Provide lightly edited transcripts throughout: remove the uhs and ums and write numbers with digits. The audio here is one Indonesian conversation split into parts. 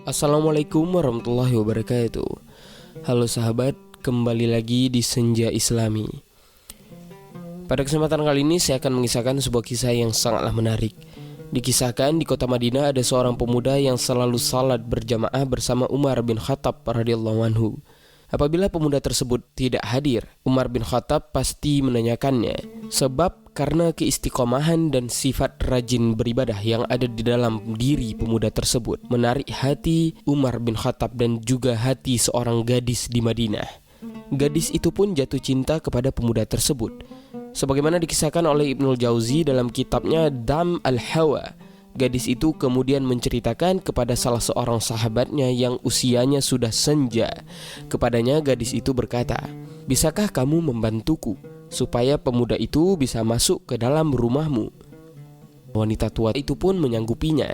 Assalamualaikum warahmatullahi wabarakatuh. Halo sahabat, kembali lagi di Senja Islami. Pada kesempatan kali ini saya akan mengisahkan sebuah kisah yang sangatlah menarik. Dikisahkan di kota Madinah ada seorang pemuda yang selalu salat berjamaah bersama Umar bin Khattab radhiyallahu anhu. Apabila pemuda tersebut tidak hadir, Umar bin Khattab pasti menanyakannya. Sebab karena keistiqomahan dan sifat rajin beribadah yang ada di dalam diri pemuda tersebut menarik hati Umar bin Khattab dan juga hati seorang gadis di Madinah. Gadis itu pun jatuh cinta kepada pemuda tersebut. Sebagaimana dikisahkan oleh Ibnul Jauzi dalam kitabnya Dam al-Hawa, gadis itu kemudian menceritakan kepada salah seorang sahabatnya yang usianya sudah senja. Kepadanya gadis itu berkata, "Bisakah kamu membantuku supaya pemuda itu bisa masuk ke dalam rumahmu?" Wanita tua itu pun menyanggupinya.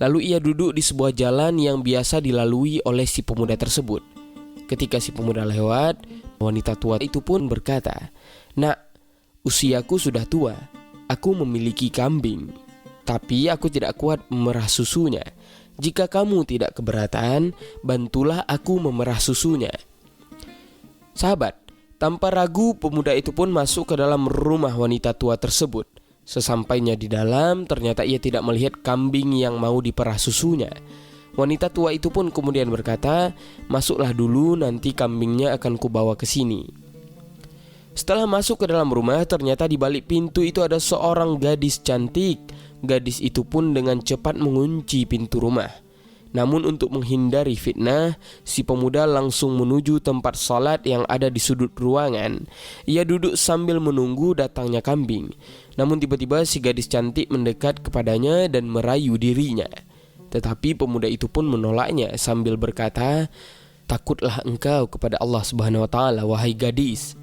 Lalu ia duduk di sebuah jalan yang biasa dilalui oleh si pemuda tersebut. Ketika si pemuda lewat, wanita tua itu pun berkata, "Nak, usiaku sudah tua. Aku memiliki kambing, tapi aku tidak kuat memerah susunya. Jika kamu tidak keberatan, bantulah aku memerah susunya." Sahabat, tanpa ragu pemuda itu pun masuk ke dalam rumah wanita tua tersebut. Sesampainya di dalam, ternyata ia tidak melihat kambing yang mau diperah susunya. Wanita tua itu pun kemudian berkata, "Masuklah dulu, nanti kambingnya akan kubawa ke sini." Setelah masuk ke dalam rumah, ternyata di balik pintu itu ada seorang gadis cantik. Gadis itu pun dengan cepat mengunci pintu rumah. Namun untuk menghindari fitnah, si pemuda langsung menuju tempat salat yang ada di sudut ruangan. Ia duduk sambil menunggu datangnya kambing. Namun tiba-tiba si gadis cantik mendekat kepadanya dan merayu dirinya. Tetapi pemuda itu pun menolaknya sambil berkata, "Takutlah engkau kepada Allah Subhanahu wa taala, wahai gadis."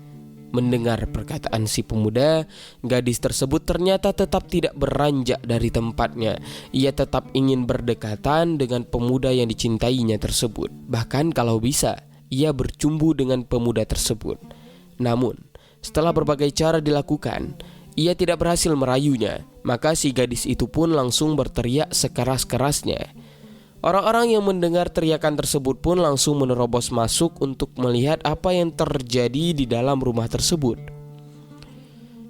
Mendengar perkataan si pemuda, gadis tersebut ternyata tetap tidak beranjak dari tempatnya. Ia tetap ingin berdekatan dengan pemuda yang dicintainya tersebut. Bahkan kalau bisa, ia bercumbu dengan pemuda tersebut. Namun, setelah berbagai cara dilakukan, ia tidak berhasil merayunya. Maka si gadis itu pun langsung berteriak sekeras-kerasnya. Orang-orang yang mendengar teriakan tersebut pun langsung menerobos masuk untuk melihat apa yang terjadi di dalam rumah tersebut.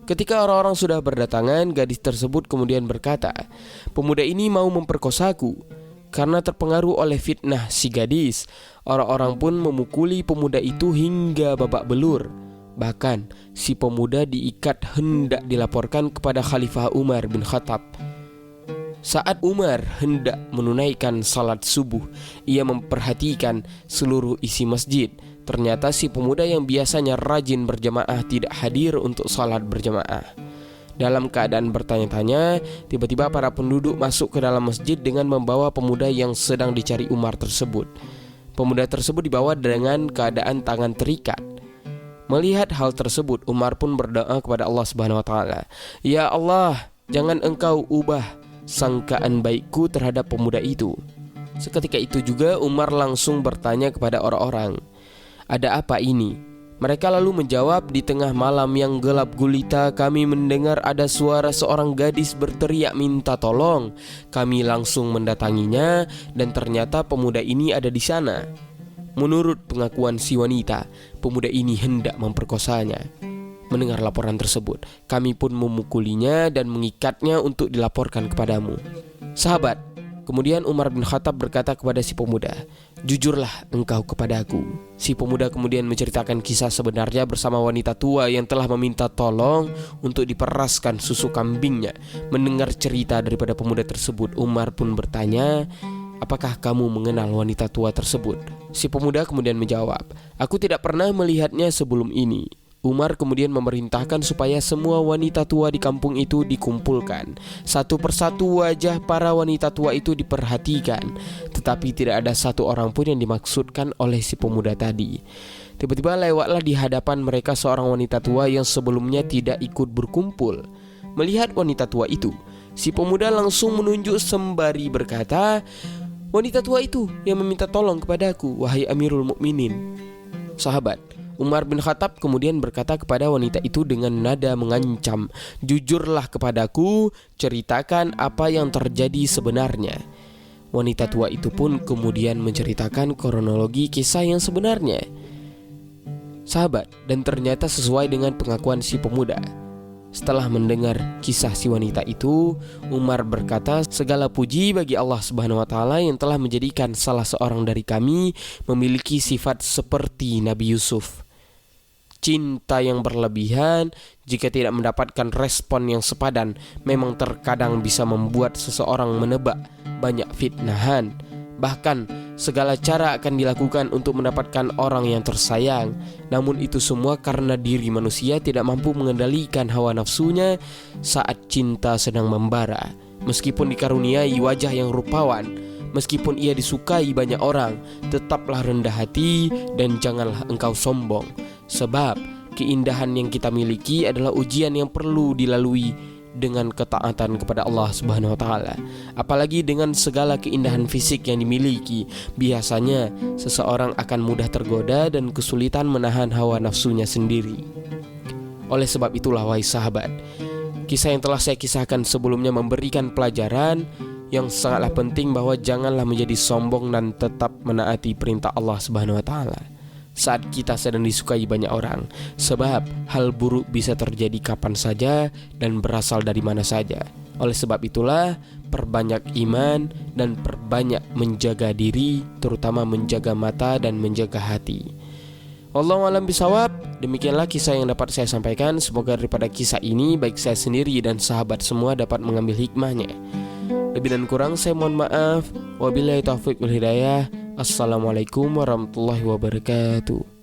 Ketika orang-orang sudah berdatangan, gadis tersebut kemudian berkata, "Pemuda ini mau memperkosaku." Karena terpengaruh oleh fitnah si gadis, orang-orang pun memukuli pemuda itu hingga babak belur. Bahkan si pemuda diikat hendak dilaporkan kepada Khalifah Umar bin Khattab. Saat Umar hendak menunaikan salat subuh, ia memperhatikan seluruh isi masjid. Ternyata si pemuda yang biasanya rajin berjamaah tidak hadir untuk salat berjamaah. Dalam keadaan bertanya-tanya, tiba-tiba para penduduk masuk ke dalam masjid dengan membawa pemuda yang sedang dicari Umar tersebut. Pemuda tersebut dibawa dengan keadaan tangan terikat. Melihat hal tersebut, Umar pun berdoa kepada Allah Subhanahu wa taala, "Ya Allah, jangan engkau ubah sangkaan baikku terhadap pemuda itu." Seketika itu juga Umar langsung bertanya kepada orang-orang, "Ada apa ini?" Mereka lalu menjawab, "Di tengah malam yang gelap gulita, kami mendengar ada suara seorang gadis berteriak minta tolong. Kami langsung mendatanginya dan ternyata pemuda ini ada di sana. Menurut pengakuan si wanita, pemuda ini hendak memperkosanya." Mendengar laporan tersebut, kami pun memukulinya dan mengikatnya untuk dilaporkan kepadamu. Sahabat, kemudian Umar bin Khattab berkata kepada si pemuda, "Jujurlah engkau kepadaku." Si pemuda kemudian menceritakan kisah sebenarnya bersama wanita tua yang telah meminta tolong untuk diperaskan susu kambingnya. Mendengar cerita daripada pemuda tersebut, Umar pun bertanya, "Apakah kamu mengenal wanita tua tersebut?" Si pemuda kemudian menjawab, "Aku tidak pernah melihatnya sebelum ini." Umar kemudian memerintahkan supaya semua wanita tua di kampung itu dikumpulkan. Satu persatu wajah para wanita tua itu diperhatikan, tetapi tidak ada satu orang pun yang dimaksudkan oleh si pemuda tadi. Tiba-tiba lewatlah di hadapan mereka seorang wanita tua yang sebelumnya tidak ikut berkumpul. Melihat wanita tua itu, si pemuda langsung menunjuk sembari berkata, "Wanita tua itu yang meminta tolong kepadaku, wahai Amirul Mukminin." Sahabat, Umar bin Khattab kemudian berkata kepada wanita itu dengan nada mengancam, "Jujurlah kepadaku, ceritakan apa yang terjadi sebenarnya." Wanita tua itu pun kemudian menceritakan kronologi kisah yang sebenarnya, sahabat, dan ternyata sesuai dengan pengakuan si pemuda. Setelah mendengar kisah si wanita itu, Umar berkata, segala puji bagi Allah Subhanahu wa Ta'ala yang telah menjadikan salah seorang dari kami memiliki sifat seperti Nabi Yusuf. Cinta yang berlebihan jika tidak mendapatkan respon yang sepadan memang terkadang bisa membuat seseorang menebak banyak fitnahan. Bahkan segala cara akan dilakukan untuk mendapatkan orang yang tersayang. Namun itu semua karena diri manusia tidak mampu mengendalikan hawa nafsunya saat cinta sedang membara. Meskipun dikaruniai wajah yang rupawan, meskipun ia disukai banyak orang, tetaplah rendah hati dan janganlah engkau sombong. Sebab keindahan yang kita miliki adalah ujian yang perlu dilalui dengan ketaatan kepada Allah Subhanahu wa Ta'ala. Apalagi dengan segala keindahan fisik yang dimiliki, biasanya seseorang akan mudah tergoda dan kesulitan menahan hawa nafsunya sendiri. Oleh sebab itulah, wahai sahabat, kisah yang telah saya kisahkan sebelumnya memberikan pelajaran yang sangatlah penting bahwa janganlah menjadi sombong dan tetap menaati perintah Allah Subhanahu wa Ta'ala saat kita sedang disukai banyak orang. Sebab hal buruk bisa terjadi kapan saja dan berasal dari mana saja. Oleh sebab itulah, perbanyak iman dan perbanyak menjaga diri, terutama menjaga mata dan menjaga hati. Wallahu a'lam bishawab. Demikianlah kisah yang dapat saya sampaikan. Semoga daripada kisah ini baik saya sendiri dan sahabat semua dapat mengambil hikmahnya. Lebih dan kurang saya mohon maaf. Wabillahi taufiq wal hidayah. Assalamualaikum warahmatullahi wabarakatuh.